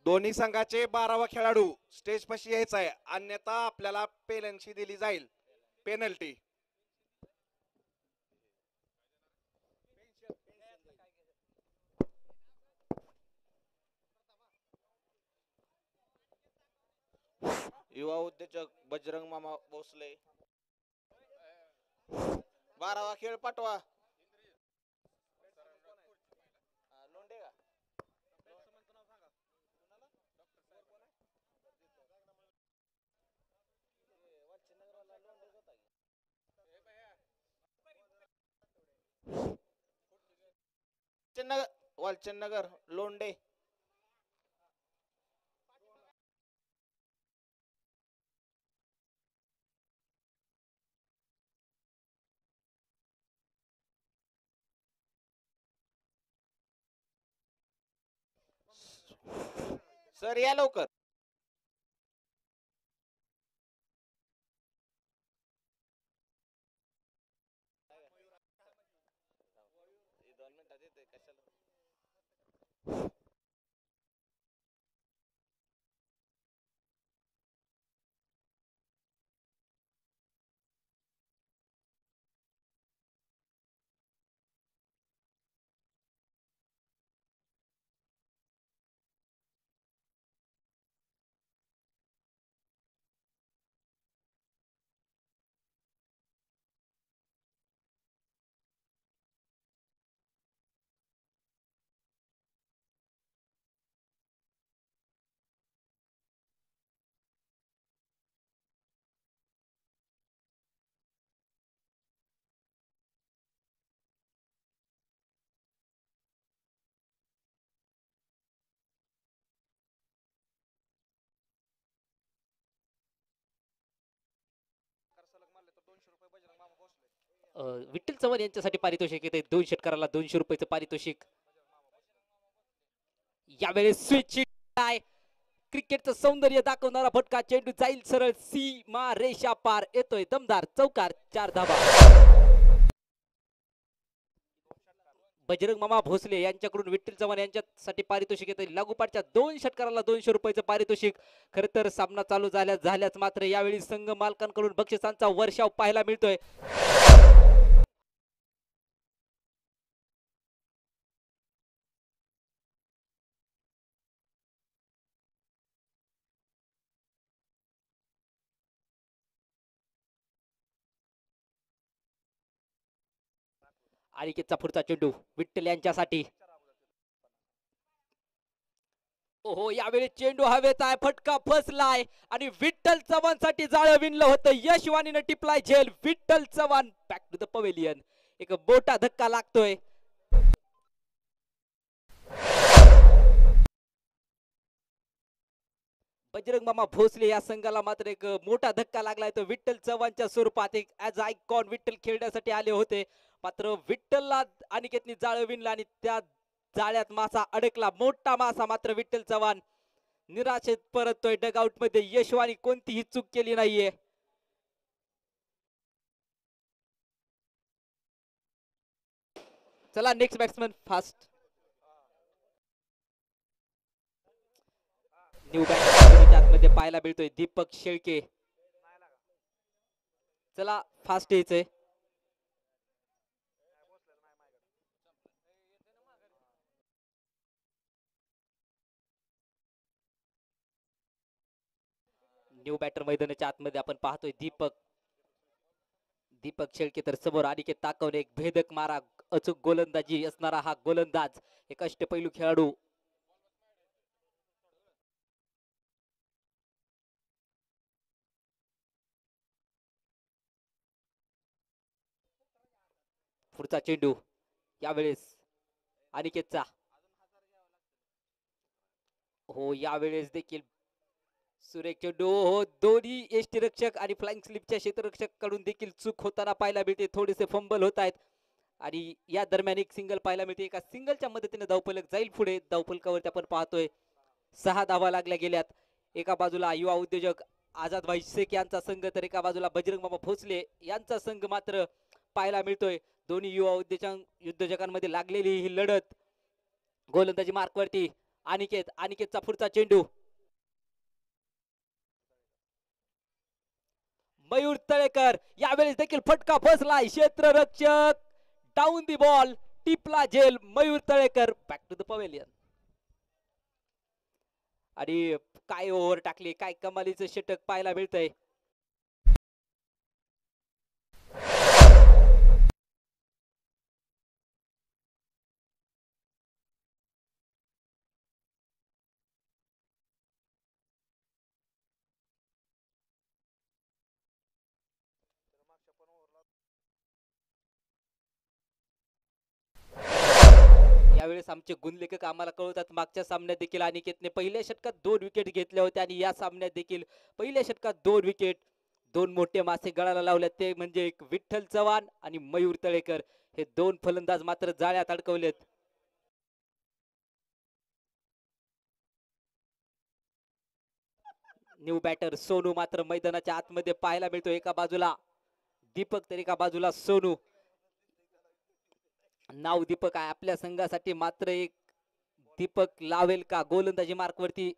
दोन्ही संघाचे 12वा खेळाडू स्टेज पाशी यायचा आहे, अन्यथा आपल्याला पेनल्टी दिली जाईल. पेनल्टी. युवा उद्योजक बजरंग मामा भोसले. 12वा खेळ पाठवा. लोंढे का? वालचंदनगर लोंढे. सर या लवकर. विठ्ठल चव्हाण यांच्यासाठी पारितोषिक येते. 2 षटकाराला 200 रुपयाचं पारितोषिक. यावेळेस स्विच आहे. क्रिकेटचं सौंदर्य दाखवणारा फटका. चेंडू जाईल सरळ सीमा रेषा पार. येतोय दमदार चौकार. 4 धावा. बजरंग मामा भोसले यांच्याकडून विठ्ठल चव्हाण यांच्यासाठी पारितोषिक येते. लागोपाठच्या 2 षटकाराला 200 रुपयाचं पारितोषिक. खर तर सामना चालू झाल्याच मात्र यावेळी संघ मालकांकडून बक्षिसांचा वर्षाव पाहायला मिळतोय. अनिकेतचा पुढचा चेंडू विठ्ठल यांच्यासाठी. ओहो, यावेळी चेंडू हवेत आहे. फटका फसलाय आणि विठ्ठल चव्हाण साठी जाळं विणलं होतं. यशवानीनं टिपलाय झेल. Vitthal Chavan back to the pavilion. एक मोठा धक्का लागतोय. बजरंग मामा भोसले या संघाला मात्र एक मोठा धक्का लागलाय. तो विठ्ठल चव्हाणच्या स्वरूपात एक ऍज आयकॉन विठ्ठल खेळण्यासाठी आले होते. मात्र विठ्ठलला अनिकेतनी जाळं विणलं आणि त्या जाळ्यात मासा अडकला. मोठा मासा. मात्र विठ्ठल चव्हाण निराशेत परततोय डगआउट मध्ये. यशवानी कोणतीही चूक केली नाहीये. चला next batsman fast. New bat मध्ये पाहायला मिळतोय दीपक शेळके. चला फास्ट यायचंय. न्यू बॅटर मैदानाच्या आतमध्ये आपण पाहतोय दीपक शेळके. तर समोर अनिकेत ताकवणे. एक भेदक मारा. अचूक गोलंदाजी असणारा हा गोलंदाज. एक अष्टपैलू खेळाडू. पुढचा चेंडू यावेळेस अनिकेतचा. हो, यावेळेस देखील सुरेख चेंडू. हो, दोन्ही यष्टीरक्षक आणि फ्लाइंग स्लिपच्या क्षेत्ररक्षक कडून देखील चूक होताना पाहायला मिळते. थोडेसे फंबल होत आहेत आणि या दरम्यान एक सिंगल पाहायला मिळते. एका सिंगलच्या मदतीने धावफलक जाईल पुढे. धावफलकावरती आपण पाहतोय 6 धावा लागल्या गेल्यात. एका बाजूला युवा उद्योजक आझाद भाई शेख यांचा संघ, तर एका बाजूला बजरंग मामा भोसले यांचा संघ मात्र पाहायला मिळतोय. दोन्ही युवा उद्योजकांमध्ये लागलेली ही लढत. गोलंदाजी मार्कवरती अनिकेतचा पुढचा चेंडू मयूर तळेकर, यावेळेस देखील फटका बसलाय, क्षेत्ररक्षक डाऊन दी बॉल, टिपला झेल Mayur Talekar, back to the pavilion. आणि काय ओव्हर टाकली, काय कमालीचं षटक पाहायला मिळतंय. यावेळेस आमचे गुणलेखक आम्हाला कळवतात, मागच्या सामन्यात देखील अनिकेतने पहिल्या षटकात 2 विकेट घेतल्या होत्या आणि या सामन्यात देखील पहिल्या षटकात 2 विकेट, 2 मोठे मासे गळाला लावले, ते म्हणजे एक विठ्ठल चव्हाण आणि मयूर तळेकर, हे 2 फलंदाज मात्र जाळ्यात अडकवलेत. न्यू बॅटर सोनू मात्र मैदानाच्या आतमध्ये पाहायला मिळतो. एका बाजूला दीपक तर एका बाजूला सोनू. नाव दीपक आहे आपल्या संघासाठी, मात्र एक दीपक लावेल का गोलंदाजी मार्क वरती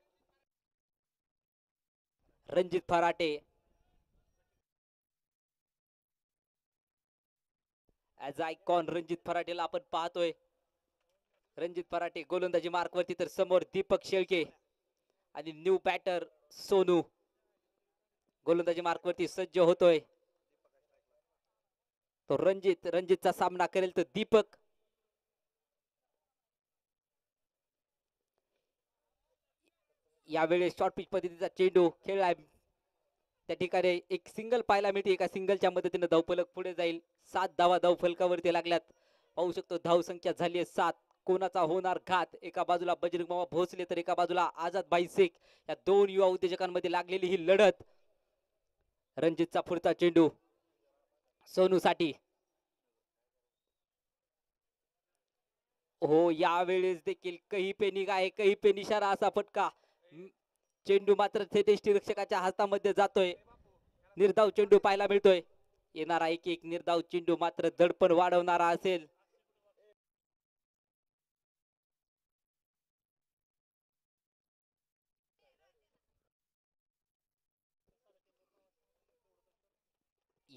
रणजित फराटे. ऍज आयकॉन रणजित फराटेला आपण पाहतोय. रणजित फराटे गोलंदाजी मार्क वरती, तर समोर दीपक शेळके आणि न्यू बॅटर सोनू गोलंदाजी मार्क वरती सज्ज होतोय. तो रणजितचा सामना करेल तर दीपक. यावेळेस शॉर्ट पिच पद्धतीचा चेंडू खेळलाय, त्या ठिकाणी एक सिंगल पाहायला मिळते. एका सिंगलच्या मदतीने धावफलक पुढे जाईल. 7 धावा धावफलकावरती लागल्यात. पाहू शकतो धाव संख्या झाली आहे 7. कोणाचा होणार घात, एका बाजूला बजरंग मामा भोसले तर एका बाजूला आझाद भाई शेख, या 2 युवा उद्योजकांमध्ये लागलेली ही लढत. रणजितचा पुढचा चेंडू सोनू साठी. हो, यावेळेस देखील कही पे निगाह कही पे निशाणा असा फटका. चेंडू मात्र थेट यष्टीरक्षकाच्या हातामध्ये जातोय. निर्धाव चेंडू पाहायला मिळतोय. येणारा एक निर्धाव चेंडू मात्र दडपण वाढवणारा असेल.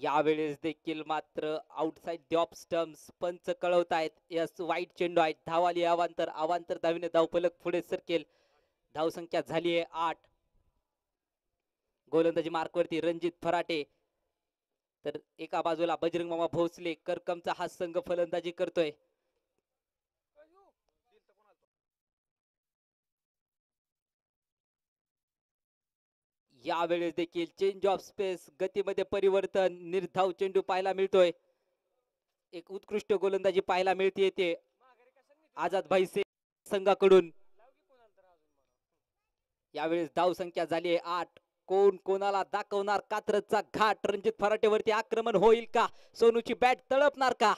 यावेळेस देखील मात्र आउटसाइड द ऑफ स्टम्प्स पंच कळवतायत. यस, वाईट चेंडू आहे. धावाली अवांतर, अवांतर धावीने धावफलक पुढे सरकेल. धाव संख्या झाली आहे 8. गोलंदाजी मार्क वरती रणजित फराटे, तर एका बाजूला बजरंग मामा भोसले, करकमचा हा संघ फलंदाजी करतोय. यावेळेस देखील चेंज ऑफ स्पेस, गतीमध्ये परिवर्तन, निर्धाव चेंडू पाहायला मिळतोय. एक उत्कृष्ट गोलंदाजी पाहायला मिळते ते आझाद भाई शेख संघाकडून. यावेळेस धाव संख्या झाली आहे 8. कोण कोणाला दाखवणार कात्रजचा घाट. रणजित फराटेवरती आक्रमण होईल का, सोनूची बॅट तळपणार का.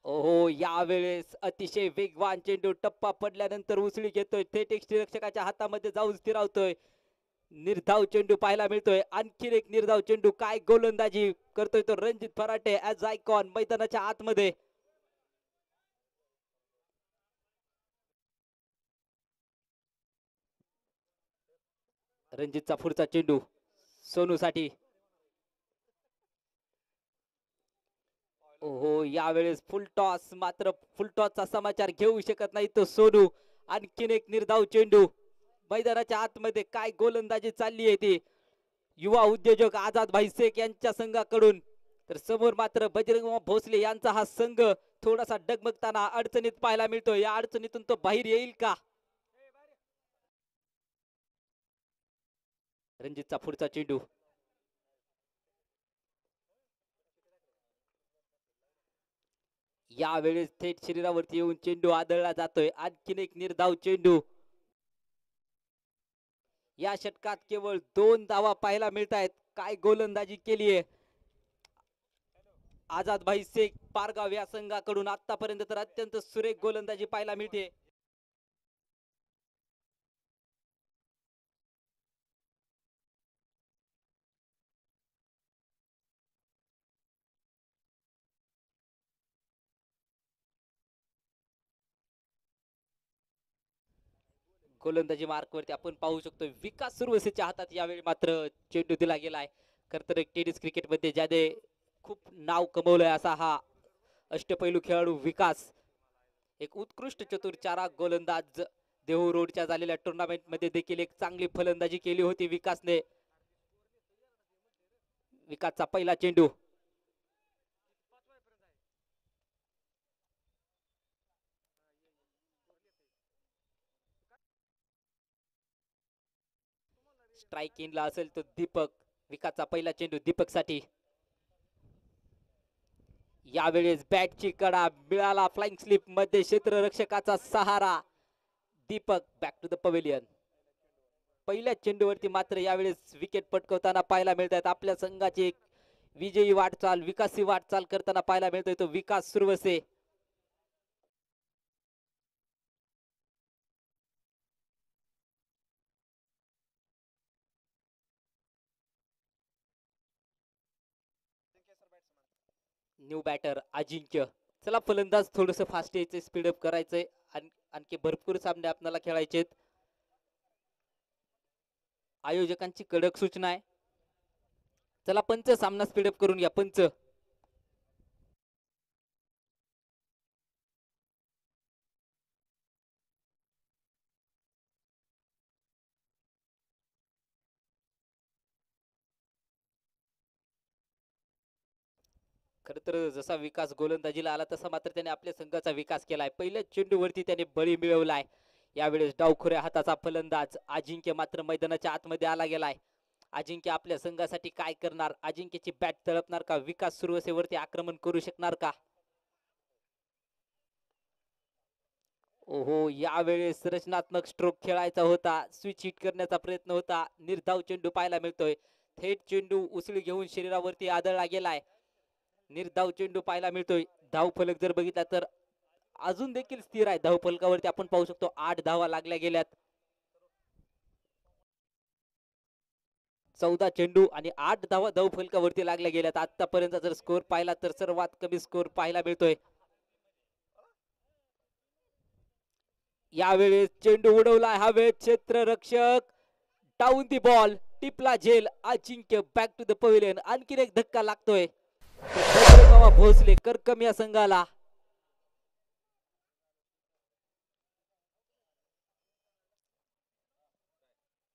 ओहो, यावेळेस अतिशय वेगवान चेंडू टप्पा पडल्यानंतर उसळी घेतोय, थेट यष्टीरक्षकाच्या हातामध्ये जाऊन स्थिरावतोय. निर्धाव चेंडू पाहायला मिळतोय. आणखी एक निर्धाव चेंडू. काय गोलंदाजी करतोय तो रणजित फराटे ऍज आयकॉन मैदानाच्या आतमध्ये. रणजितचा पुढचा चेंडू सोनू साठी. ओहो, यावेळेस फुल टॉस, मात्र फुल टॉसचा समाचार घेऊ शकत नाही तो सोनू. आणखीन एक निर्धाव चेंडू मैदानाच्या आतमध्ये. काय गोलंदाजी चालली आहे ती युवा उद्योजक आझाद भाई शेख यांच्या संघाकडून. तर समोर मात्र बजरंग भोसले यांचा हा संघ थोडासा डगमगताना अडचणीत पाहायला मिळतो. या अडचणीतून तो बाहेर येईल का. रणजितचा पुढचा चेंडू. यावेळेस थेट शरीरावरती येऊन चेंडू आदळला जातोय. आणखीन एक निर्धाव चेंडू. या षटकात केवळ 2 धावा पाहायला मिळत आहेत. काय गोलंदाजी केली आहे आझाद भाई शेख पारगाव या संघाकडून. आतापर्यंत तर अत्यंत सुरेख गोलंदाजी पाहायला मिळते. गोलंदाजी मार्क वरती आपण पाहू शकतो विकास सुरवसेच्या हातात यावेळी मात्र चेंडू दिला गेलाय. खर तर टेनिस क्रिकेट मध्ये ज्याने खूप नाव कमवलंय असा हा अष्टपैलू खेळाडू विकास, एक उत्कृष्ट चतुर चारा गोलंदाज. देहू रोडच्या झालेल्या टुर्नामेंट मध्ये देखील एक चांगली फलंदाजी केली होती विकासने. विकासचा पहिला चेंडू स्ट्राइक इनला असेल तो दीपक. विकासचा पहिला चेंडू दीपक साठी. यावेळेस बॅटची कडा मिळाला फ्लाइंग स्लिप मध्ये क्षेत्ररक्षकाचा सहारा. Deepak back to the pavilion. पहिल्या चेंडूवरती मात्र यावेळेस विकेट पटकवताना पाहायला मिळत आहेत आपल्या संघाची एक विजयी वाटचाल, विकासी वाटचाल करताना पाहायला मिळतोय तो विकास सुरवसे. न्यू बॅटर अजिंक्य. चला फलंदाज थोडस फास्ट यायचंय, स्पीडअप करायचंय. आणखी भरपूर सामने आपल्याला खेळायचे. आयोजकांची कडक सूचना आहे. चला पंच सामना स्पीडअप करून घ्या पंच. खर तर जसा विकास गोलंदाजीला आला तसा मात्र त्याने आपल्या संघाचा विकास केलाय. पहिल्या चेंडूवरती त्याने बळी मिळवलाय. यावेळेस डावखुऱ्या हाताचा फलंदाज अजिंक्य मात्र मैदानाच्या आतमध्ये आला गेलाय. अजिंक्य आपल्या संघासाठी काय करणार? अजिंक्यची बॅट तळपणार का? विकास सुरवसेवरती आक्रमण करू शकणार का? ओहो, यावेळेस रचनात्मक स्ट्रोक खेळायचा होता, स्विच हिट करण्याचा प्रयत्न होता. निर्धाव चेंडू पाहायला मिळतोय. थेट चेंडू उसळी घेऊन शरीरावरती आदळला गेलाय. निर्धाव चेंडू पाहायला मिळतोय. धाव फलक जर बघितला तर अजून देखील स्थिर आहे. धाव फलकावरती आपण पाहू शकतो 8 धावा लागल्या गेल्यात. 14 चेंडू आणि 8 धावा धाव फलकावरती लागल्या गेल्यात. आतापर्यंत जर स्कोर पाहिला तर सर्वात कमी स्कोर पाहायला मिळतोय. यावेळेस चेंडू उडवलाय हवेत. क्षेत्ररक्षक डाऊन दी बॉल. टिपला झेल. Ajinkya back to the pavilion. आणखीन एक धक्का लागतोय. भोसले करकम या संघाला.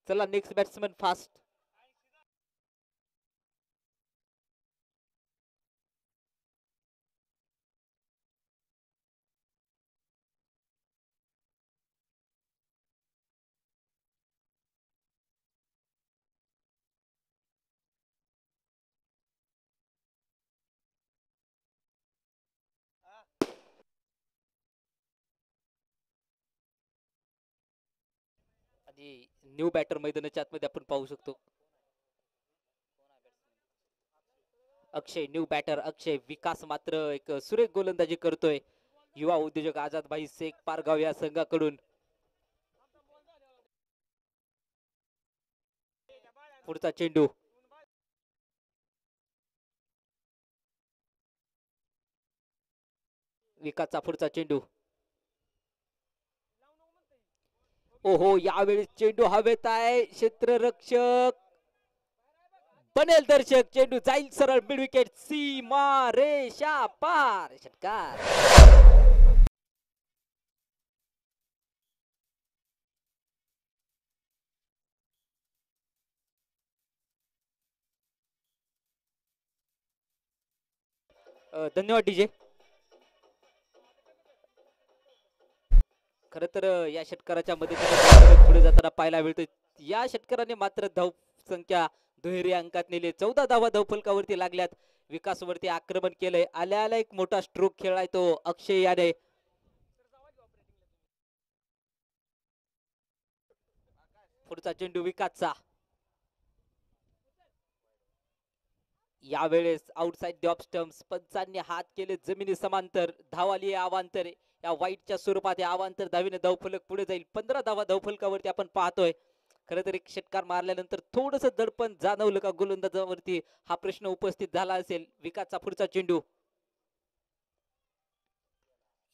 चला नेक्स्ट बॅट्समन फास्ट. आणि न्यू बॅटर मैदानाच्या आतमध्ये आपण पाहू शकतो अक्षय. न्यू बॅटर अक्षय. विकास मात्र एक सुरेख गोलंदाजी करतोय. युवा उद्योजक आझाद भाई शेख पारगाव या संघाकडून. पुढचा चेंडू विकासचा. पुढचा चेंडू. ओहो, यावेळी चेंडू हवेत आहे. क्षेत्ररक्षक बनेल दर्शक. चेंडू जाईल सरळ मिड विकेट. सीमा रेषा पार. षटकार. धन्यवाद डीजे. खर तर या षटकाराच्या मदतीने पुढे जाताना पाहायला मिळतोय. या षटकाराने मात्र धाव संख्या दुहेरी अंकात नेले. 14 धावा धाव फलकावरती लागल्यात. विकासवरती आक्रमण केलंय. आल्या आल्या एक मोठा स्ट्रोक खेळलाय तो अक्षय याने. पुढचा चेंडू विकासचा. यावेळेस आउटसाइड द ऑफ स्टंप्स. पंचांनी हात केले जमिनी समांतर. धाव आली अवांतर. या वाईटच्या स्वरूपात अवांतर धावीने धावफलक पुढे जाईल. 15 धावा धावफलकावरती आपण पाहतोय. खरं तर एक षटकार मारल्यानंतर थोडस दडपण जाणवलं का गोलंदाजावरती हा प्रश्न उपस्थित झाला असेल. विकासचा पुढचा चेंडू.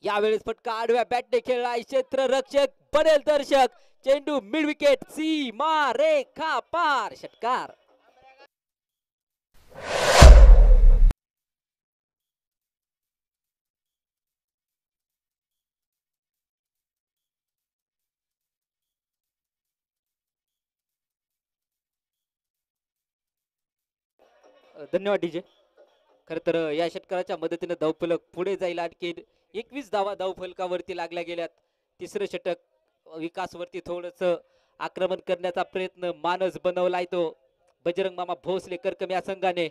यावेळेस फटका आडव्या बॅटने खेळलाय क्षेत्ररक्षक बनेल दर्शक. चेंडू मिड विकेट सीमा रेखा पार षटकार. धन्यवाद डीजे. खर तर या षटकाराच्या मदतीने धावफलक पुढे जाईल. आणखी 21 धावा धावफलकावरती लागल्या गेल्यात. तिसरं षटक विकासवरती थोडस आक्रमण करण्याचा प्रयत्न मानस बनवलाय तो बजरंग मामा भोसले करकम या संघाने.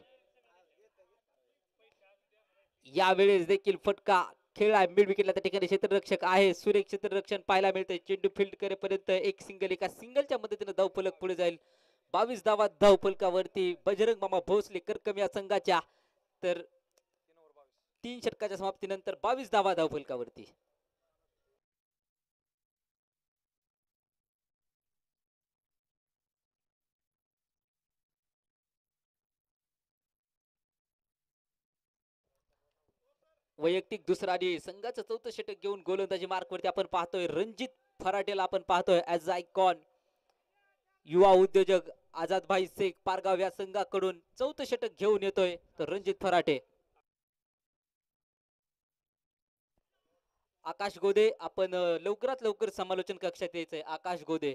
यावेळेस देखील फटका खेळलाय मिड विकेटला. त्या ठिकाणी क्षेत्ररक्षक आहे. सुरेख क्षेत्ररक्षण पाहायला मिळतंय. चेंडू फील्ड करेपर्यंत एक सिंगल, एका सिंगलच्या मदतीने धावफलक पुढे जाईल. 22 धावा धावफलकावरती बजरंग मामा भोसले करकम या संघाच्या. तर 3 षटकाच्या समाप्तीनंतर 22 धावा धावफलकावरती. वैयक्तिक दुसरा आणि संघाचं चौथं षटक घेऊन गोलंदाजी मार्कवरती आपण पाहतोय रणजित फराटेला. आपण पाहतोय ऍज आयकॉन युवा उद्योजक आझाद भाई शेख पारगाव या संघाकडून चौथं षटक घेऊन येतोय तर रणजित फराटे. आकाश गोदे आपण लवकरात लवकर समालोचन कक्षात यायचंय. आकाश गोदे.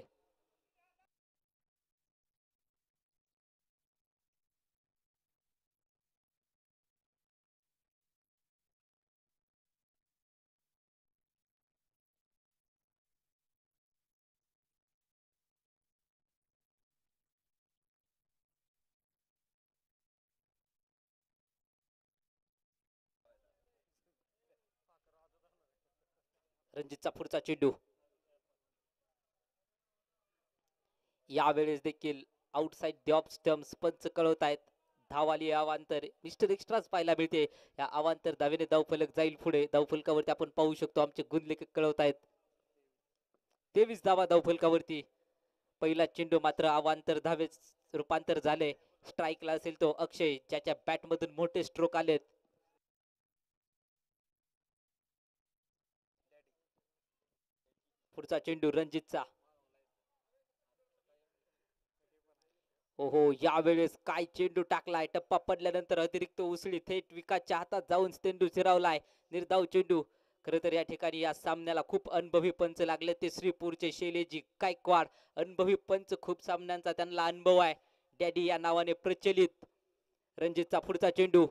रणजितचा पुढचा चेंडू. यावेळेस देखील आउटसाइड द ऑफ स्टम्प्स पंच कळवत आहेत. धावाली अवांतर मिस्टर एक्स्ट्राच पाहायला मिळते. या अवांतर धावेने धावफलक जाईल पुढे. धावफलकावरती आपण पाहू शकतो आमचे गुणलेखक कळवत आहेत 23 धावा धावफलकावरती. पहिला चेंडू मात्र अवांतर धावेच रूपांतर झाले. स्ट्राईकला असेल तो अक्षय ज्याच्या बॅट मधून मोठे स्ट्रोक आलेत. पुढचा चेंडू रणजितचा. ओहो यावेळेस काय चेंडू टाकलाय. टप्पा पडल्यानंतर अतिरिक्त उसळी थेट विकासच्या हातात जाऊन चेंडू चिरावलाय. निर्धाव चेंडू. खर तर या ठिकाणी या सामन्याला खूप अनुभवी पंच लागले. ते श्रीपूरचे शैलेजी गायकवाड. अनुभवी पंच, खूप सामन्यांचा त्यांना अनुभव आहे. डॅडी या नावाने प्रचलित. रणजितचा पुढचा चेंडू.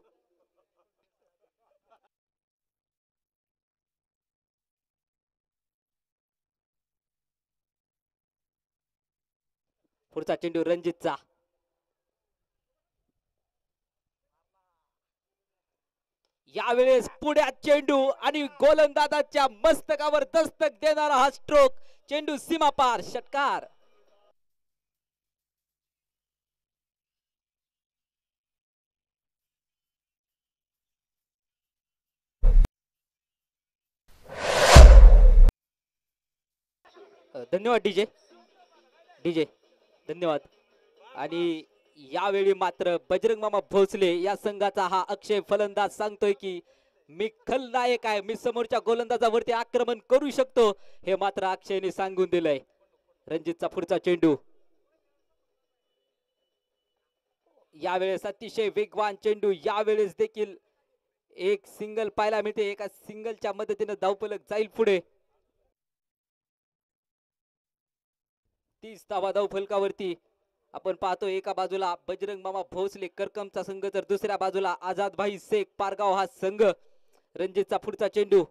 पुढचा चेंडू रणजितचा. यावेळेस पुढ्यात चेंडू आणि गोलंदाजाच्या मस्तकावर दस्तक देणारा हा स्ट्रोक. चेंडू सीमापार षटकार. धन्यवाद डीजे. डीजे धन्यवाद. आणि यावेळी मात्र बजरंग मामा भोसले या संघाचा हा अक्षय फलंदाज सांगतोय की मी खलनायक आहे. मी समोरच्या गोलंदाजावरती आक्रमण करू शकतो. हे मात्र अक्षयने सांगून दिलंय. रणजितचा पुढचा चेंडू. यावेळेस अतिशय वेगवान चेंडू. यावेळेस देखील एक सिंगल पाहायला मिळते. एका सिंगलच्या मदतीने धावफलक जाईल पुढे. 30 धावा धावफलकावरती आपण पाहतो. एका बाजूला बजरंग मामा भोसले करकमचा संघ तर दुसऱ्या बाजूला आझाद भाई शेख पारगाव हा संघ. रणजितचा पुढचा चेंडू.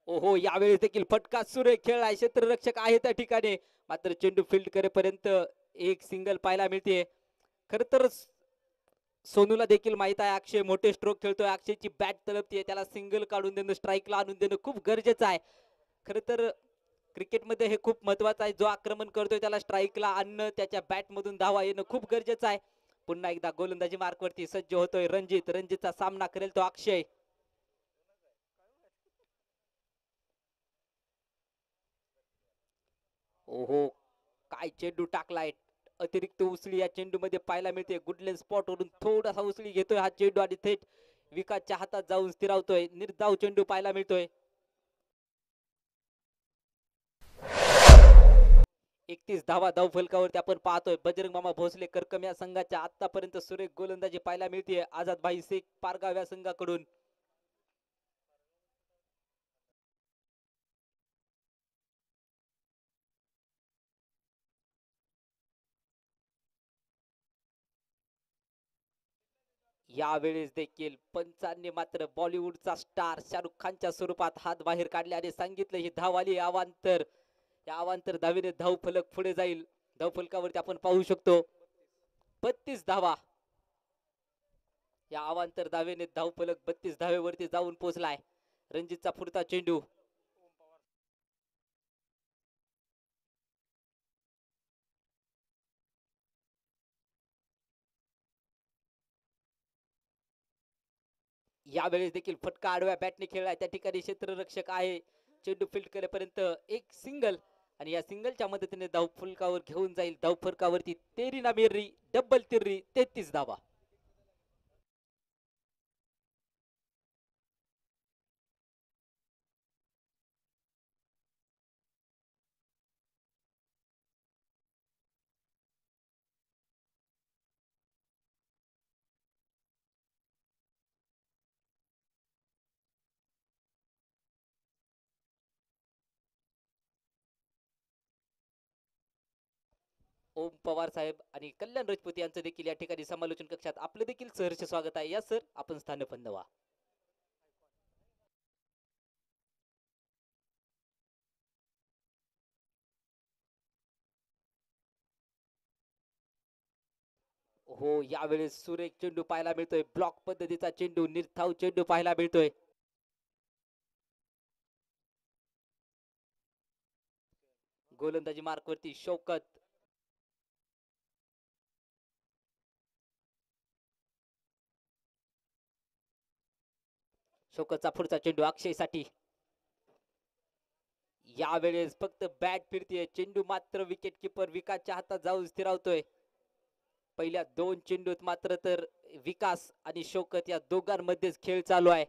ओहो यावेळेस देखील फटका सुरेख खेळलाय. क्षेत्ररक्षक आहे त्या ठिकाणी. मात्र चेंडू फील्ड करेपर्यंत एक सिंगल पाहायला मिळते. खर तर सोनूला देखील माहित आहे अक्षय मोठे स्ट्रोक खेळतोय. अक्षयची बॅट तळपतीये. त्याला सिंगल काढून देणं, स्ट्राईकला आणून देणं खूप गरजेचं आहे. खर तर क्रिकेटमध्ये हे खूप महत्वाचं आहे. जो आक्रमण करतोय त्याला स्ट्राईकला आणणं, त्याच्या बॅट मधून धावा येणं खूप गरजेचं आहे. पुन्हा एकदा गोलंदाजी मार्कवरती सज्ज होतोय रणजित. रणजितचा सामना करेल तो अक्षय. ओहो काय चेंडू टाकलाय. अतिरिक्त उसळी या चेंडूमध्ये पाहायला मिळते. गुडलेन स्पॉट वरून थोडासा उसळी घेतोय हा चेंडू आणि थेट विकासच्या हातात जाऊन स्थिरावतोय. निर्धाव चेंडू पाहायला मिळतोय. 31 धावा धाव फलकावरती आपण पाहतोय. बजरंग मामा भोसले करकम या संघाच्या आतापर्यंत सुरेख गोलंदाजी पाहायला मिळते आझाद भाई शेख पारगाव या संघाकडून. यावेळेस देखील पंचांनी मात्र बॉलिवूडचा स्टार शाहरुख खानच्या स्वरूपात हात बाहेर काढले आणि सांगितलं ही धाव आली अवांतर. या अवांतर धावेने धाव फलक पुढे जाईल. धाव फलकावरती आपण पाहू शकतो 32 धावा. या अवांतर धावेने धाव फलक 32 धावेवरती जाऊन पोहोचलाय. रणजितचा पुढचा चेंडू यावेळेस देखील फटका आडव्या बॅटने खेळलाय. त्या ठिकाणी क्षेत्ररक्षक आहे. चेंडू फील्ड करेपर्यंत एक सिंगल आणि या सिंगलच्या मदतीने धाव फलकावर घेऊन जाईल. धाव फलकावरती तेरी ना मेरी डबल तिर्री 33 धावा. ओम पवार साहेब आणि कल्याण राजपूत यांचं देखील या ठिकाणी समालोचन कक्षात आपलं देखील सहर्ष स्वागत आहे. या सर आपण स्थानपन्न व्हा. हो यावेळेस सुरेख चेंडू पाहायला मिळतोय. ब्लॉक पद्धतीचा चेंडू निर्धाव चेंडू पाहायला मिळतोय. गोलंदाजी मार्क वरती शौकत. शौकतचा पुढचा चेंडू अक्षय साठी. यावेळेस फक्त बॅट फिरतीये. चेंडू मात्र विकेट किपर विकासच्या हातात जाऊन स्थिरावतोय. पहिल्या 2 चेंडूत मात्र तर विकास आणि शौकत या दोघांमध्येच खेळ चालू आहे.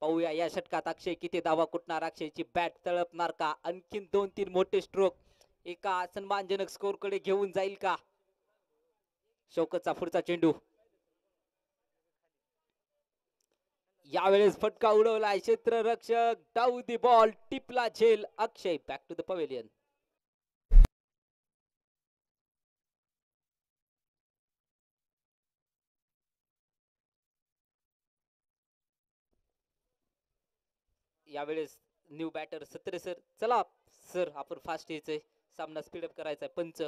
पाहूया या षटकात अक्षय किती धावा कुटणार. अक्षयची बॅट तळपणार का. आणखीन 2-3 मोठे स्ट्रोक एका सन्मानजनक स्कोर कडे घेऊन जाईल का. शौकतचा पुढचा चेंडू यावेळेस फटका उडवलाय. क्षेत्ररक्षक डाऊ दी बॉल टिपला झेल. अक्षय बॅक टू द पवेलियन. यावेळेस न्यू बॅटर सत्रे सर. चला सर आपण फास्ट यायचंय. सामना स्पीडअप करायचा आहे. पंच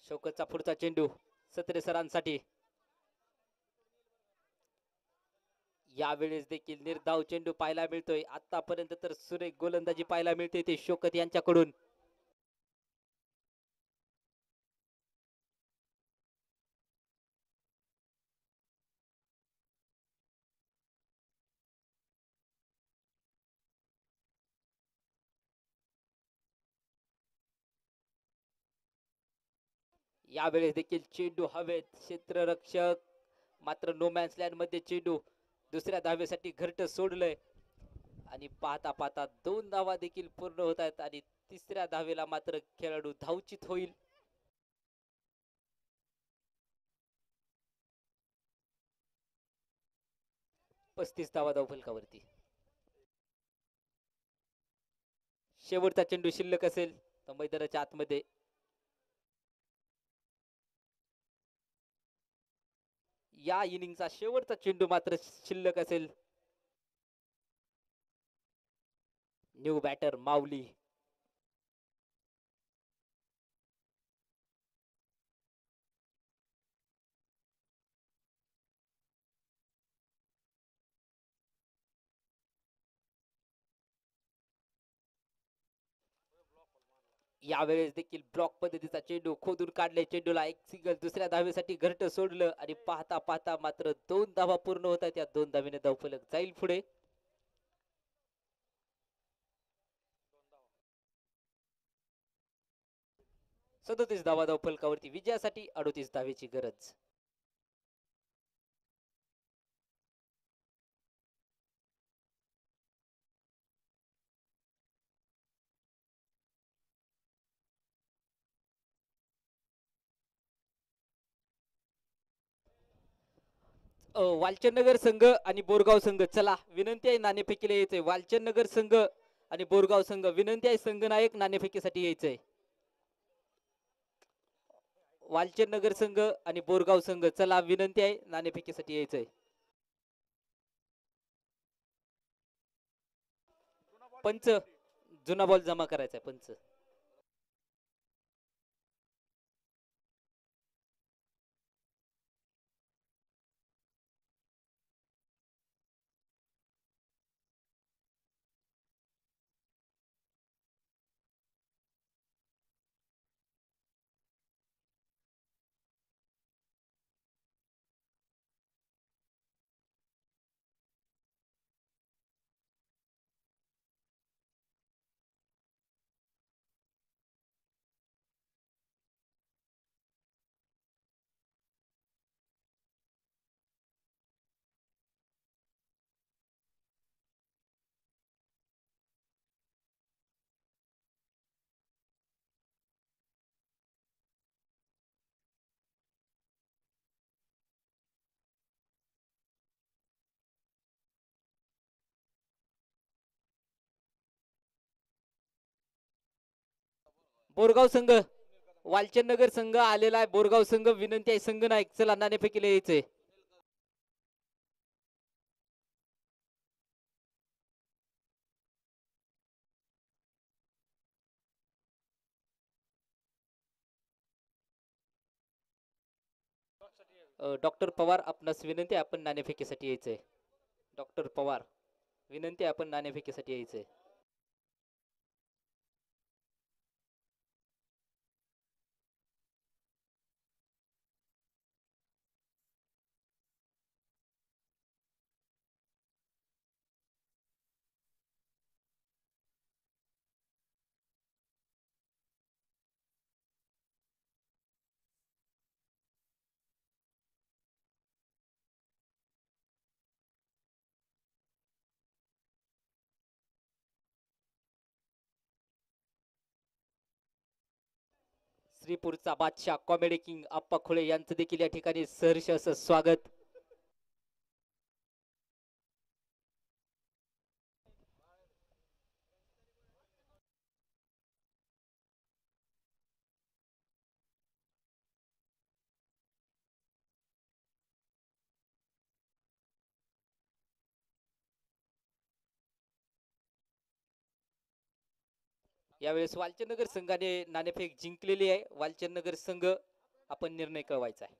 शौकतचा पुढचा चेंडू सत्रे सरांसाठी. यावेळेस देखील निर्धाव चेंडू पाहायला मिळतोय. आतापर्यंत तर सुरेख गोलंदाजी पाहायला मिळते ते शौकत यांच्याकडून. यावेळेस देखील चेंडू हवेत. क्षेत्ररक्षक मात्र नो मॅन्स लँड मध्ये चेंडू दुसऱ्या धावेसाठी घरट सोडलंय आणि पाहता पाहता 2 धावा देखील पूर्ण होत आहेत आणि तिसऱ्या धावेला मात्र खेळाडू धावचित होईल. पस्तीस धावा धाव फलकावरती. शेवटचा चेंडू शिल्लक असेल तर मैदानाच्या आतमध्ये. या इनिंगचा शेवटचा चेंडू मात्र शिल्लक असेल. न्यू बॅटर माऊली. यावेळेस देखील ब्लॉक पद्धतीचा चेंडू खोदून काढले, चेंडूला एक सिंगल दुसऱ्या धावेसाठी घरट सोडलं आणि पाहता पाहता मात्र 2 धावा पूर्ण होत आहेत. या 2 धावेने धावफलक जाईल पुढे. सदोतीस धावा धावफलकावरती विजयासाठी 38 धावेची गरज. वालचंदनगर संघ आणि बोरगाव संघ, चला विनंती आहे नाणेफेकीला यायचंय. वालचंदनगर संघ आणि बोरगाव संघ, विनंती आहे संघनायक नाणेफेकीसाठी यायचंय. वालचंदनगर संघ आणि बोरगाव संघ, चला विनंती आहे नाणेफेकीसाठी यायचंय. पंच, जुना बॉल जमा करायचा आहे पंच. बोरगाव संघ, वालचंदनगर संघ आलेला आहे. बोरगाव संघ, विनंती आहे संघ नायक, चला नाणेफेकीला यायचंय. डॉक्टर पवार, आपणास विनंती आहे आपण नाणेफेकीसाठी यायचंय. डॉक्टर पवार, विनंती आहे आपण नाणेफेकीसाठी यायचंय. श्रीपूरचा बादशाह कॉमेडी किंग आप्पा खुळे यांचं देखील या ठिकाणी सहर्ष असं स्वागत. यावेळेस वालचंदनगर संघाने नाणेफेक जिंकलेली आहे. वालचंदनगर संघ, आपण निर्णय कळवायचा आहे.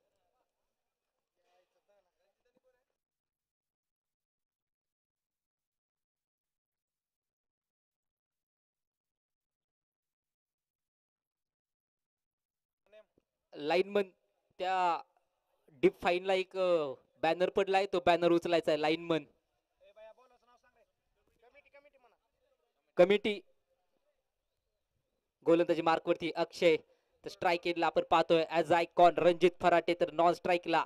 लाईनमन, त्या डीप फाईनला एक बॅनर पडलाय, तो बॅनर उचलायचा आहे. लाईनमन, कमिटी, गोलंदाजी मार्कवरती अक्षय, तर स्ट्राईक एंडला आपण पाहतोय ऍज आयकॉन रणजित फराटे, तर नॉन स्ट्राईकला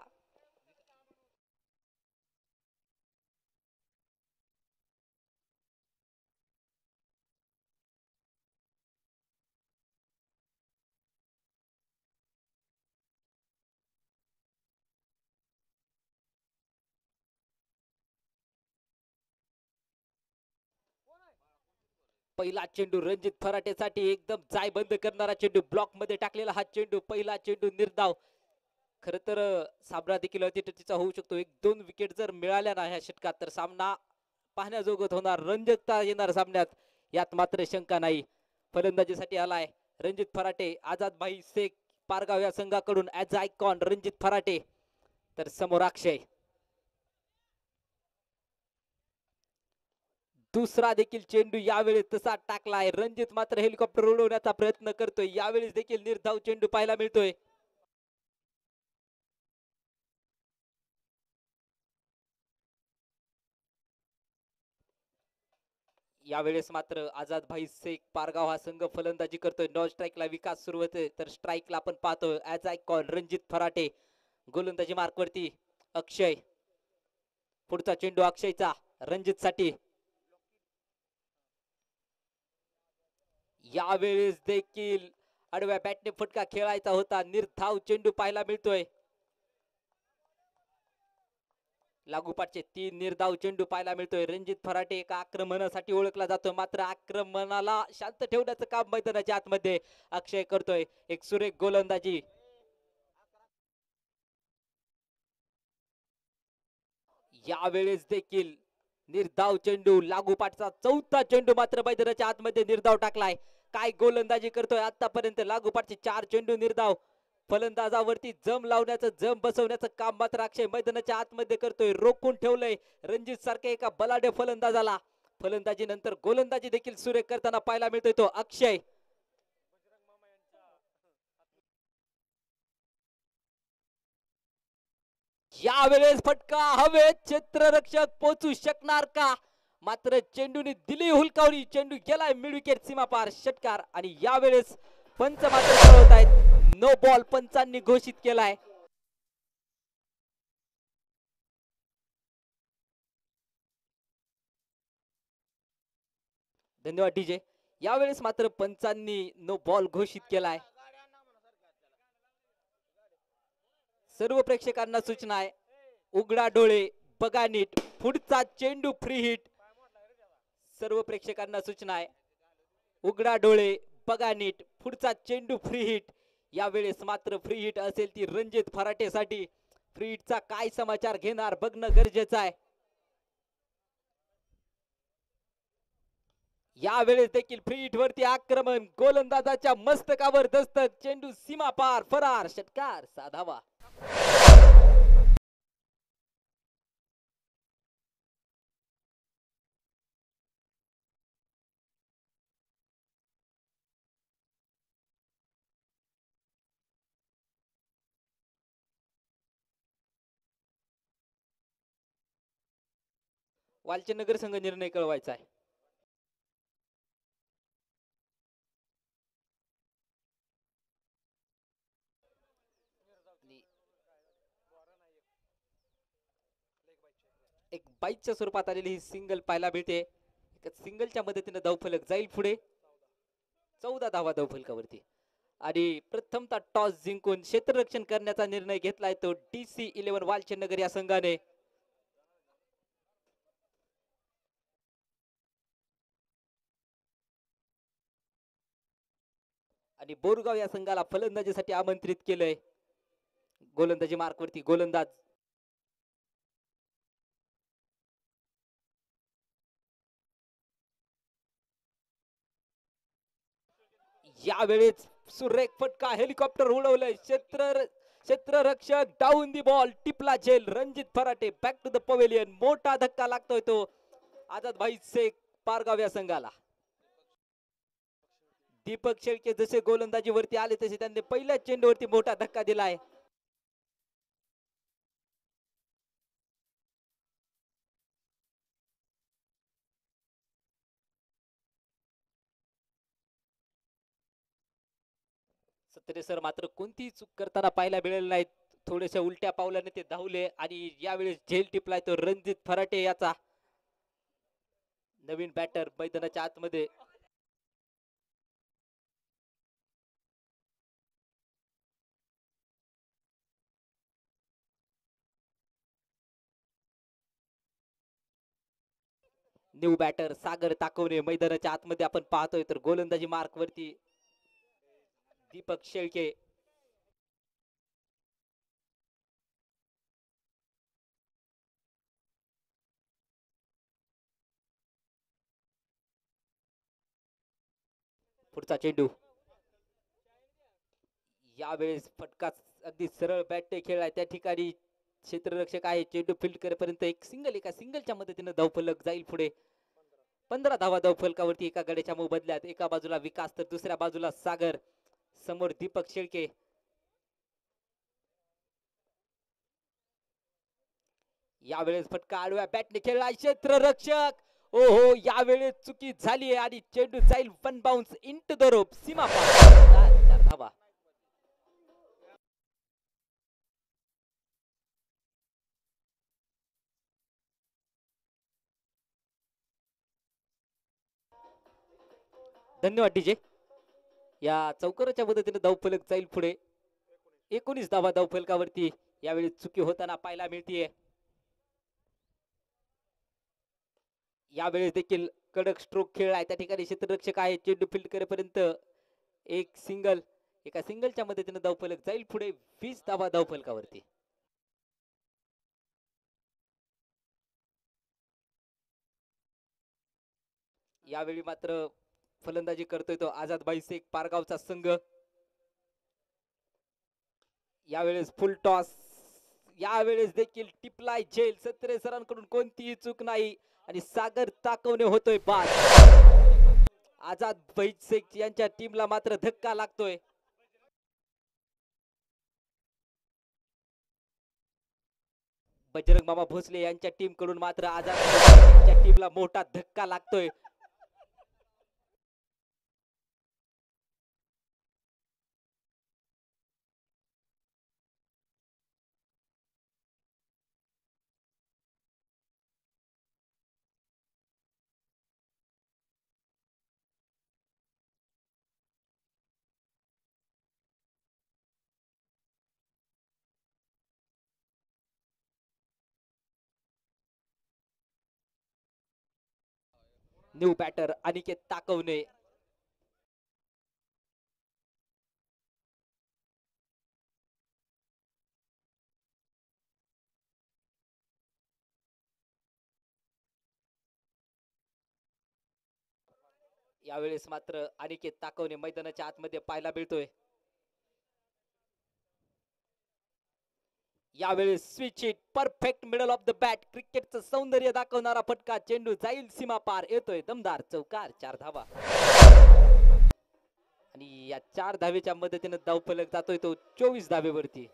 पहिला चेंडू रणजित फराटेसाठी एकदम जाय बंद करणारा चेंडू, ब्लॉक मध्ये टाकलेला हा चेंडू, पहिला चेंडू निर्धाव. खर तर सामना देखील अतिटतीचा होऊ शकतो. 1-2 विकेट जर मिळाल्या ना ह्या षटकात तर सामना पाहण्याजोगत होणार, रंजकता येणार सामन्यात, यात मात्र शंका नाही. फलंदाजीसाठी आलाय रणजित फराटे. आझाद भाई शेख पारगाव या संघाकडून ऍज आयकॉन रणजित फराटे, तर समोर अक्षय. दुसरा देखील चेंडू यावेळेस तसा टाकलाय. रणजित मात्र हेलिकॉप्टर उडवण्याचा प्रयत्न करतोय. यावेळेस देखील निर्धाव चेंडू पाहायला मिळतोय. यावेळेस मात्र आझाद भाई शेख पारगाव हा संघ फलंदाजी करतोय. नॉन स्ट्राईकला विकास सुरू होतोय तर स्ट्राईकला आपण पाहतोय ऍज आय कॉल रणजित फराटे. गोलंदाजी मार्कवरती अक्षय. पुढचा चेंडू अक्षयचा रणजित साठी. यावेळेस देखील आडव्या बॅटने फटका खेळायचा होता. निर्धाव चेंडू पाहायला मिळतोय. लागोपाठचे 3 निर्धाव चेंडू पाहायला मिळतोय. रणजित फराटे एका आक्रमणासाठी ओळखला जातो मात्र आक्रमणाला शांत ठेवण्याचं काम मैदानाच्या आतमध्ये अक्षय करतोय. एक सुरेख गोलंदाजी. यावेळेस देखील निर्धाव चेंडू. लागोपाठचा 4था चेंडू मात्र मैदानाच्या आतमध्ये निर्धाव टाकलाय. काय गोलंदाजी करतोय आतापर्यंत. लागोपाठचे 4 चेंडू निर्धाव. फलंदाजावरती जम लावण्याचं जम बसवण्याचं काम मात्र अक्षय मैदानाच्या आतमध्ये करतोय. रोखून ठेवलंय रणजित सारख्या एका बलाढ्य फलंदाजाला. फलंदाजी नंतर गोलंदाजी देखील सुरेख करताना पाहायला मिळतोय तो अक्षय. यावेळेस फटका हवेत. क्षेत्ररक्षक पोहोचू शकणार का. मात्र चेंडूने दिली हुलकावणी. चेंडू गेलाय मिड विकेट सीमा पार. षटकार. आणि यावेळेस पंच मात्र कळवत आहेत. नो बॉल पंचांनी घोषित केलाय. धन्यवाद डीजे. यावेळेस मात्र पंचांनी नो बॉल घोषित केलाय. सर्व प्रेक्षकांना सूचना आहे. उघडा डोळे बघा नीट. पुढचा चेंडू फ्री हिट. सर्व प्रेक्षकांना सूचना आहे. उघडा डोळे बघा नीट. पुढचा चेंडू फ्री हिट. यावेळेस मात्र फ्री हिट असेल ती रणजित फराटेसाठी. फ्री हिटचा काय समाचार घेणार बघणं गरजेचं आहे. यावेळेस देखील फ्री हिट वरती आक्रमण. गोलंदाजाच्या मस्तकावर दस्तक. चेंडू सीमा पार फरार. षटकार साधावा. वालचंदनगर संघ निर्णय कळवायचा आहे. एक बाईकच्या स्वरूपात आलेली ही सिंगल पाहायला मिळते. सिंगलच्या मदतीने धावफलक जाईल पुढे. 14 धावा धावफलकावरती. आणि प्रथमतः टॉस जिंकून क्षेत्ररक्षण करण्याचा निर्णय घेतलाय तो DC11 वालचंदनगर या संघाने. आणि बोरगाव या संघाला फलंदाजीसाठी आमंत्रित केलंय. गोलंदाजी मार्कवरती गोलंदाज यावेळेस सुरेख फटका. हेलिकॉप्टर उडवलंय. क्षेत्ररक्षक डाऊन दी बॉल. टिपला झेल. Ranjit Farate back to the pavilion. मोठा धक्का लागतोय तो आझाद भाई शेख पारगाव या संघाला. दीपक शेळके जसे गोलंदाजीवरती आले तसे त्यांनी पहिल्या चेंडूवरती मोठा धक्का दिलाय. सत्रे सर मात्र कोणतीही चूक करताना पाहायला मिळेल नाही. थोड्याशा उलट्या पावलाने ते धावले आणि यावेळेस झेल टिपलाय तो रणजित फराटे याचा. नवीन बॅटर मैदानाच्या आतमध्ये. न्यू बॅटर सागर ताकवणे मैदानाच्या आतमध्ये आपण पाहतोय तर गोलंदाजी मार्क वरती दीपक शेळके. पुढचा चेंडू. यावेळेस फटका अगदी सरळ बॅटने खेळलाय. त्या ठिकाणी क्षेत्ररक्षक आहे. चेंडू फील्ड करेपर्यंत एक सिंगल एका सिंगलच्या मदतीने धावफलक जाईल पुढे. 15 धावा धाव फलकावरती एका गड्याच्या मोबदल्यात. एका बाजूला विकास तर दुसऱ्या बाजूला सागर, समोर दीपक शेळके. यावेळेस फटका आडव्या बॅटने खेळला क्षेत्ररक्षक. ओहो, यावेळेस चुकी झाली आणि चेंडू जाईल one bounce into the rope, सीमा पार. 4 धावा. धन्यवाद डीजे. या चौकाराच्या मदतीने धावफलक जाईल पुढे. 19 धावा धावफलकावरती यावेळी चुकी होताना पाहायला मिळतीये. यावेळेस देखील कडक स्ट्रोक खेळलाय. त्या ठिकाणी क्षेत्ररक्षक आहे. चेंडू फील्ड करेपर्यंत एक सिंगल, एका सिंगलच्या मदतीने धावफलक जाईल पुढे. 20 धावा धावफलकावरती. यावेळी मात्र फलंदाजी करतोय तो आझाद भाई शेख, पारगावचा संघ. यावेळेस फुल टॉस. यावेळेस देखील टिपलाय झेल. सत्रे सरांकडून कोणतीही चूक नाही आणि सागर ताकवणे होतोय बाद. आझाद भाई शेख यांच्या टीमला मात्र धक्का लागतोय. बजरंग मामा भोसले यांच्या टीम कडून मात्र आझाद यांच्या टीमला मोठा धक्का लागतोय. New batter Aniket Takawane. यावेळेस मात्र अनिकेत ताकवणे मैदानाच्या आतमध्ये पाहायला मिळतोय. यावेळेस switch hit, perfect middle of the bat, क्रिकेटचं सौंदर्य दाखवणारा फटका. चेंडू जाईल सीमा पार, येतोय दमदार चौकार. 4 धावा. आणि या 4 धावेच्या मदतीने धावफलक जातोय तो 24 धावेवरती.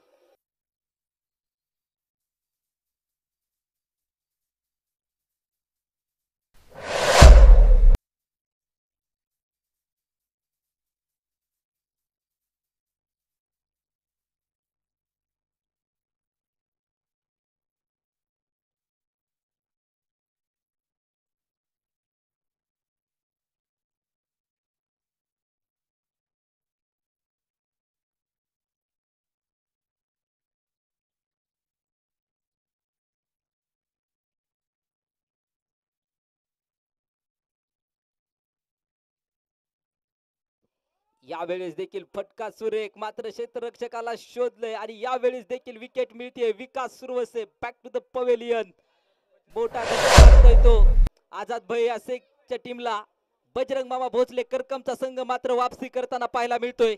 यावेळेस देखील फटका सुरेख, मात्र क्षेत्ररक्षकाला शोधलंय आणि यावेळेस देखील विकेट मिळते. Vikas Surwase back to the pavilion. मोठा धक्का लागतोय तो आझाद भैया शेखच्या टीमला. बजरंग मामा भोसले करकमचा संघ मात्र वापसी करताना पाहायला मिळतोय.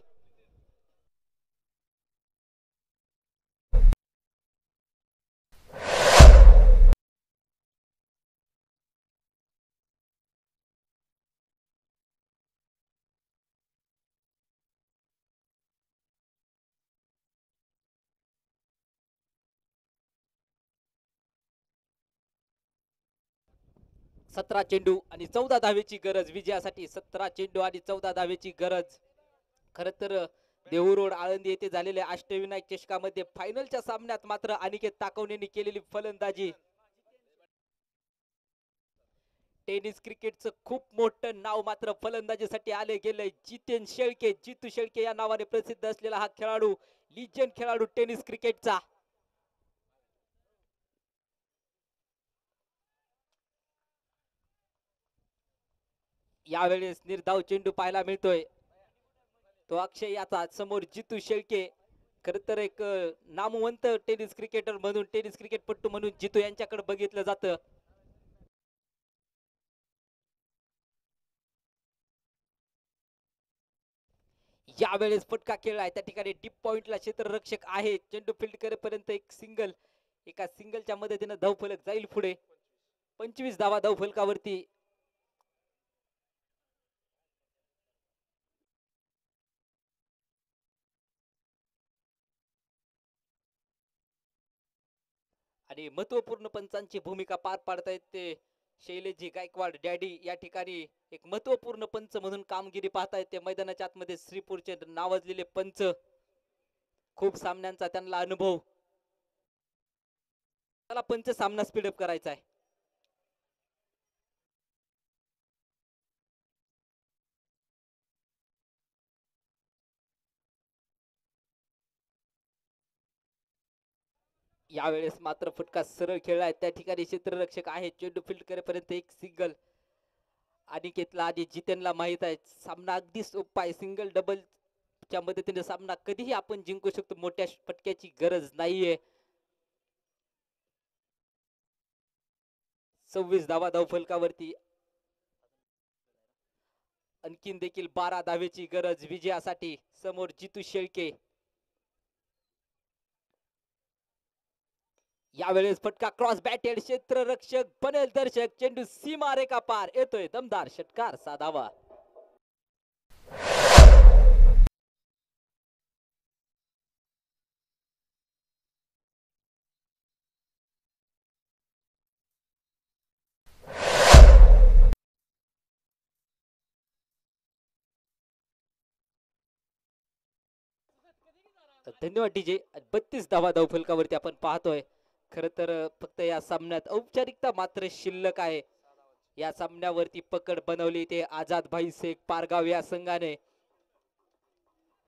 सतरा चेंडू आणि 14 धावेची गरज विजयासाठी. 17 चेंडू आणि 14 धावेची गरज. खर तर देहू रोड आळंदी येथे झालेल्या अष्टविनायक चषकामध्ये फायनलच्या सामन्यात मात्र अनिकेत ताकवणेंनी केलेली फलंदाजी. टेनिस क्रिकेटचं खूप मोठं नाव मात्र फलंदाजीसाठी आले गेले. जितेन शेळके, जितू शेळके या नावाने प्रसिद्ध असलेला हा खेळाडू, लिजंड खेळाडू टेनिस क्रिकेटचा. यावेळेस निर्धाव चेंडू पाहायला मिळतोय तो अक्षय याचा. समोर जितू शेळके, खर तर एक नामवंत टेनिस क्रिकेटर म्हणून, टेनिस क्रिकेटपटू म्हणून जितू यांच्याकडे बघितलं जातं. यावेळेस फटका खेळलाय. त्या ठिकाणी डीप पॉइंटला क्षेत्ररक्षक आहे. चेंडू फील्ड करेपर्यंत एक सिंगल, एका सिंगलच्या मदतीने धावफलक जाईल पुढे. 25 धावा धावफलकावरती. आणि महत्वपूर्ण पंचांची भूमिका पार पाडतायत ते शैलेशजी गायकवाड डॅडी या ठिकाणी एक महत्वपूर्ण पंच म्हणून कामगिरी पाहतायत ते मैदानाच्या आतमध्ये श्रीपूरचे नावाजलेले पंच खूप सामन्यांचा त्यांना अनुभव त्याला पंच सामना स्पीडअप करायचा आहे यावेळेस मात्र फटका सरळ खेळलाय त्या ठिकाणी क्षेत्ररक्षक आहे चेंडू फील्ड करेपर्यंत एक सिंगल अनिकेतला आणि जितेनला माहित आहे सामना अगदी सोपा आहे सिंगल डबल च्या मदतीने सामना कधीही आपण जिंकू शकतो मोठ्या फटक्याची गरज नाहीये 26 धावा धावफलकावरती आणखीन देखील 12 धावेची गरज विजयासाठी समोर जितू शेळके यावेळेस फटका क्रॉस बॅटेड क्षेत्ररक्षक बनेल दर्शक चेंडू सीमा रेखा पार येतोय दमदार षटकार साधावा धन्यवाद डीजे 32 धावा धावफलकावरती आपण पाहतोय खर तर फक्त या सामन्यात औपचारिकता मात्र शिल्लक आहे या सामन्यावरती पकड बनवली ते आझाद भाई शेख पारगाव या संघाने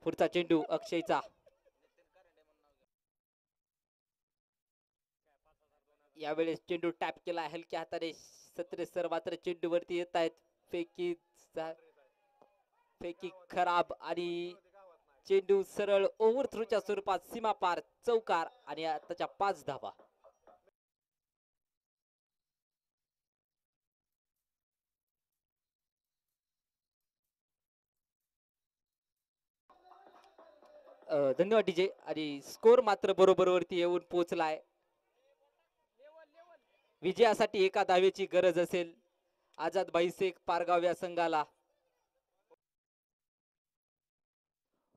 पुढचा चेंडू अक्षयचा यावेळेस चेंडू टॅप केला हलक्या हाताने सत्रे सर मात्र चेंडू वरती येत आहेत फेकी खराब आणि चेंडू सरळ ओव्हर थ्रोच्या स्वरूपात सीमा पार चौकार आणि त्याच्या 5 धावा धन्यवाद डीजे आणि स्कोर मात्र बरोबरवरती येऊन पोहोचलाय विजयासाठी एका धावेची गरज असेल आझाद भाई शेख पारगाव या संघाला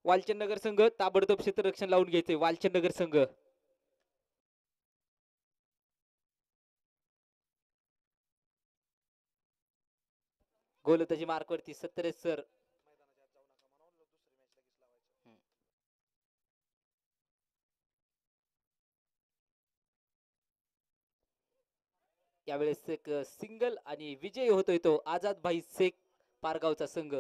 वालचंद नगर संघ ताबडतोब क्षेत्ररक्षण लावून घ्यायचे वालचंद नगर संघ गोलंदाजी मार्कवरती सत्रे सर यावेळेस एक सिंगल आणि विजय होतोय तो आझाद भाई शेख पारगावचा संघ